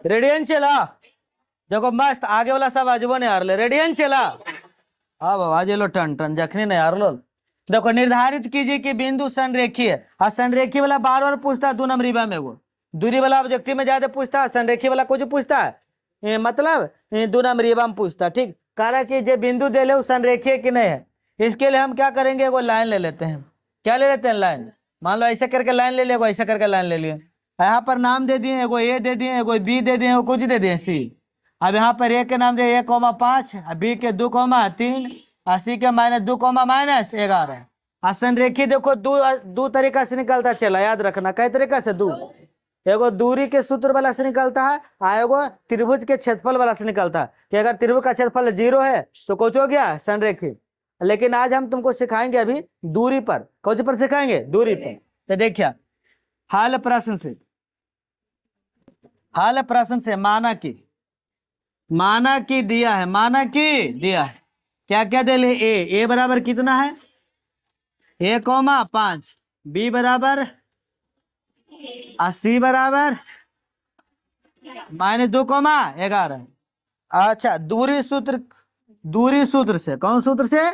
Radian चला। देखो मस्त आगे वाला सब अजबो नहीं हार ले। रेडियन चला। हाँ बाबा आज लो टन टन जखनी नहीं हार लो। देखो निर्धारित कीजिए कि बिंदु संरेखीय है। हाँ संरेखी वाला बार बार पूछता है 2 नंबरी में वो। दूरी वाला ऑब्जेक्टिव में ज्यादा पूछता है, संरेखी वाला कुछ पूछता है मतलब 2 नंबरी में पूछता। ठीक, कारण कि जो बिंदु दे ले संरेखीय कि नहीं है। इसके लिए हम क्या करेंगे, वो लाइन ले लेते हैं। क्या ले लेते हैं, लाइन। मान लो ऐसे करके लाइन ले लिया, ऐसे करके लाइन ले लिया। यहाँ पर नाम दे दिए, एगो ए दे दिए, एगो बी दे दिए, कुछ दे दिए सी। अब यहाँ पर ए के नाम दे 1,5, बी के 2,3, और सी के -2,-11। और संरेखी देखो दो तरीका से निकलता चला, याद रखना कई तरीका से। दो एगो दूरी के सूत्र वाला से निकलता है, और एगो त्रिभुज के क्षेत्रफल वाला से निकलता है कि अगर त्रिभुज का क्षेत्रफल 0 है तो कुछ हो गया संरेखी। लेकिन आज हम तुमको सिखाएंगे अभी दूरी पर। कौन पर सिखाएंगे, दूरी पर। तो देखिए हाल प्रश्न से माना कि दिया है, क्या क्या दे ले। ए बराबर कितना है 1,5, बी बराबर 80 बराबर -2,11। अच्छा दूरी सूत्र से, कौन सूत्र से,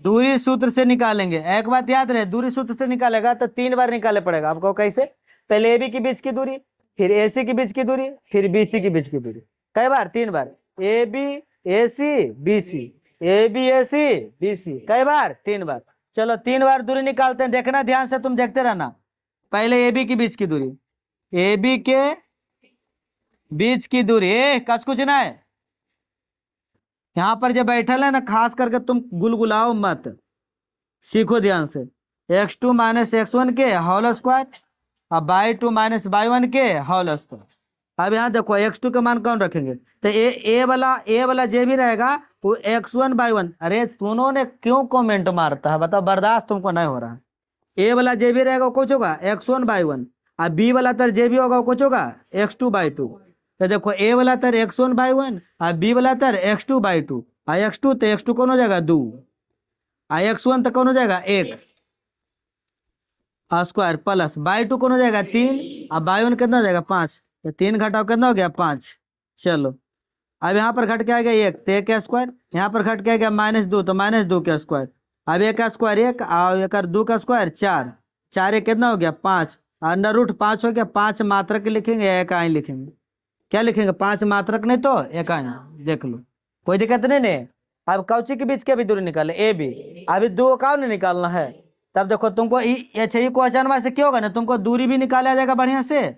दूरी सूत्र से निकालेंगे। एक बात याद रहे, दूरी सूत्र से निकालेगा तो 3 बार निकाले पड़ेगा आपको। कैसे, पहले ए बी के बीच की दूरी, फिर ए सी के बीच की दूरी, फिर बी सी के बीच की दूरी। कई बार, 3 बार। A B A C B C, A B A C B C, कई बार, 3 बार। चलो 3 बार दूरी निकालते हैं, देखना ध्यान से, तुम देखते रहना। पहले ए बी के बीच की दूरी, ए बी के बीच की दूरी, कच कुछ ना है। यहां पर जब बैठल है ना, खास करके तुम गुलगुलाओ मत, सीखो ध्यान से। x2 - x1 के होल स्क्वायर और y2 - y1 के होल स्क्वायर। अब यहाँ देखो x2 का मान कौन रखेंगे, तो ए वाला जे भी रहेगा वो x1 y1। अरे दोनों ने क्यों कमेंट मारता है बताओ, बर्दाश्त तुमको नहीं हो रहा है। ए वाला जे भी रहेगा वो कुछ होगा x1 y1, और बी वाला तर जे भी होगा वो कुछ होगा x2 y2। तो देखो ए वाला तर x1 y1 और बी वाला तर x2 y2। और x2 तो x2 कौन हो जाएगा 2, और x1 तो कौन हो जाएगा 1 स्क्वायर, प्लस y2 कौन हो जाएगा 3, और y1 कितना हो जाएगा 5। तो 3 घटाओ कितना हो गया 5। चलो अब यहाँ पर घट के आ गया 1 तो 1 का स्क्वायर, यहाँ पर घट के आ गया -2 तो -2 का स्क्वायर। अब 1 का स्क्वायर 1 और 2 का स्क्वायर 4, 4 1 कितना हो गया 5, √5 हो गया। 5 मात्रक लिखेंगे या इकाई लिखेंगे, क्या लिखेंगे, 5 मात्रक नहीं तो इकाई। देख लो कोई दिक्कत नहीं। अब कौची के बीच के भी दूरी निकाले, ए बी। अभी 2 का नहीं निकालना है। तब देखो तुमको क्वेश्चन से क्या होगा ना, तुमको दूरी भी निकाला जाएगा बढ़िया से,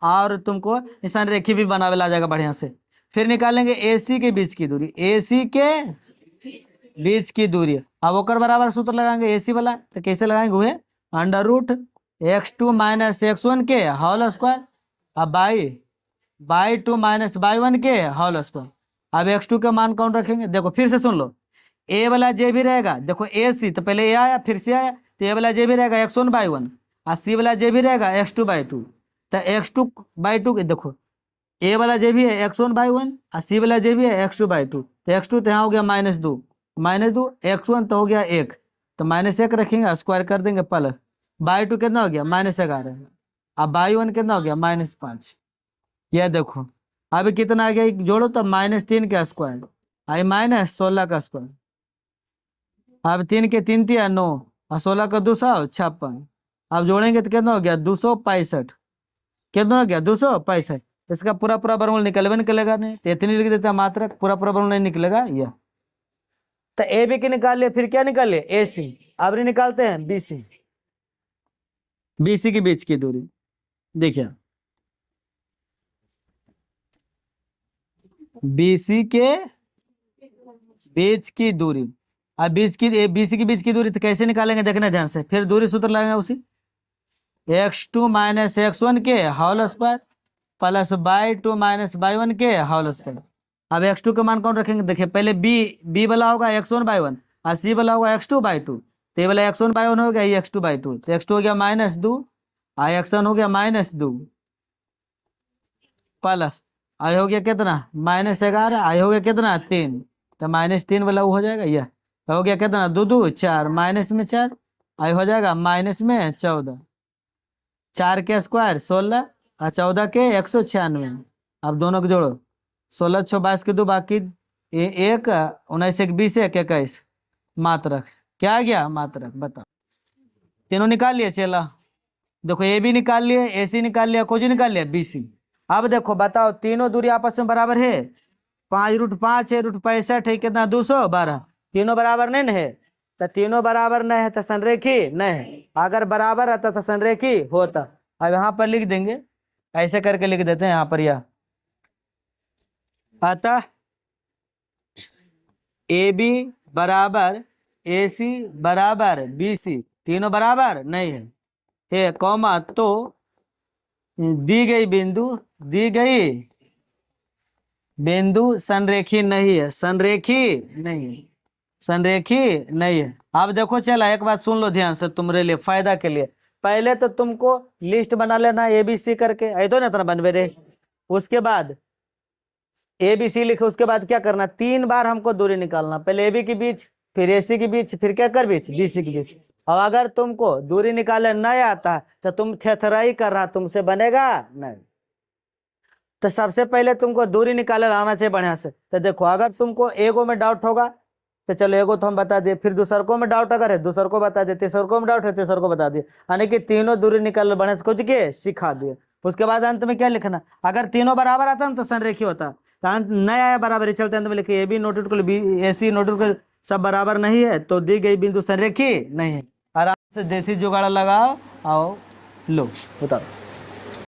और तुमको निशान रेखी भी बनावे ला जाएगा बढ़िया से। फिर निकालेंगे AC के बीच की दूरी, AC के बीच की दूरी। अब ओकर बराबर सूत्र लगाएंगे AC वाला, तो कैसे लगाएंगे हुए √x2 - x1 के होल स्क्वायर, अब y2 - y1 के होल स्क्वायर। अब x2 का मान कौन रखेंगे, देखो फिर से सुन लो। ए वाला जे भी रहेगा, देखो AC तो पहले ए आया फिर से आया, तो ए वाला जे भी रहेगा x1 y1, और सी वाला जे भी रहेगा x2 y2। तो x2 y2 देखो ए वाला जे भी है x1 y1 और सी वाला जे भी है x2 y2। तो x2 तो यहाँ हो गया -2 x1 तो हो गया 1, तो -1 रखेंगे, स्क्वायर कर देंगे प्लस y2 कितना हो गया -11, अब y1 कितना हो गया -5। यह देखो अभी कितना आ गया, जोड़ो तो -3 का स्क्वायर आई -16 का स्क्वायर। अब 3 के 3 तिया 9 और 16 का 256। अब जोड़ेंगे तो कितना हो गया 265, कितना हो गया 265। इसका पूरा वर्गमूल निकलेगा नहीं, तो इतनी लिख देता मात्र, पूरा वर्गमूल नहीं निकलेगा यह। तो ए बी की निकाल लिया, फिर क्या निकाल लिया AC। अब निकालते हैं BC के बीच की दूरी। देखिए BC के बीच की दूरी, अब BC के बीच की दूरी तो कैसे निकालेंगे देखना ध्यान से। फिर दूरी सूत्र लगाएंगे उसी, x2 - x1 के whole square plus y2 - y1 के होल स्क्वायर। अब x2 का मान कौन रखेंगे, देखिए पहले बी वाला होगा x1 y1 और सी वाला होगा x2 y2। तो ये वाला x1 y1 हो गया, ये x2 y2, तो x2 हो गया -2 और x1 हो गया -2 प्लस आई हो गया कितना -11, आई हो गया कितना 3, तो -3 वाला वो हो जाएगा। यह तो हो गया कितना 2 2 4 माइनस में 4, आई हो जाएगा -14, 4 के स्क्वायर 16 और 14 के 196। अब दोनों को जोड़ो, 16 6 22 के 2 बाकी एक 19 1 20 1 21 मात्रक। क्या आ गया? मात्रक। बताओ, तीनों निकाल लिए चला। देखो ए भी निकाल लिए, ए सी निकाल लिया, कोजी निकाल लिया, बी सी। अब देखो बताओ, तीनों दूरी आपस में बराबर है? 5√5 है, √65 है, कितना 212। तीनों बराबर नहीं है, तो तीनों बराबर नहीं है तो संरेखी नहीं है। अगर बराबर रहता तो संरेखी होता। अब यहाँ पर लिख देंगे, ऐसे करके लिख देते हैं यहाँ पर, यह अतः ए बी बराबर ए सी बराबर बी सी, तीनों बराबर नहीं है कौमा, तो दी गई बिंदु संरेखी नहीं है, संरेखी नहीं है, संरेखी नहीं है। अब देखो चला, एक बात सुन लो ध्यान से, तुम्हारे लिए फायदा के लिए। पहले तो तुमको लिस्ट बना लेना ए बी सी करके, ऐ तो ना इतना बनवे रे। उसके बाद ए बी सी लिखे, उसके बाद क्या करना, 3 बार हमको दूरी निकालना, पहले ए बी के बीच, फिर ए सी के बीच, फिर क्या कर बीच, बी सी के बीच। और अगर तुमको दूरी निकालने नहीं आता तो तुम थेथराई कर रहा, तुमसे बनेगा नहीं। तो सबसे पहले तुमको दूरी निकाले आना चाहिए बढ़िया से। तो देखो, अगर तुमको एगो में डाउट होगा तो चलो एगो तो हम बता दिए, फिर दूसर को में डाउट अगर है दूसर को बता दिए, तीसर को में डाउट है तीसर को बता दिए, यानी कि तीनों दूरी निकाल बढ़िया से कुछ के सिखा दिए। उसके बाद अंत में क्या लिखना, अगर तीनों बराबर आता ना तो संरेखी होता, तो अंत नहीं आया बराबर, चलते अंत में लिखिए A B not equal B, A C not equal, सब बराबर नहीं है तो दी गई बिंदु संरेखी नहीं है। आराम से देसी जुगाड़ लगाओ, आओ लो बताओ।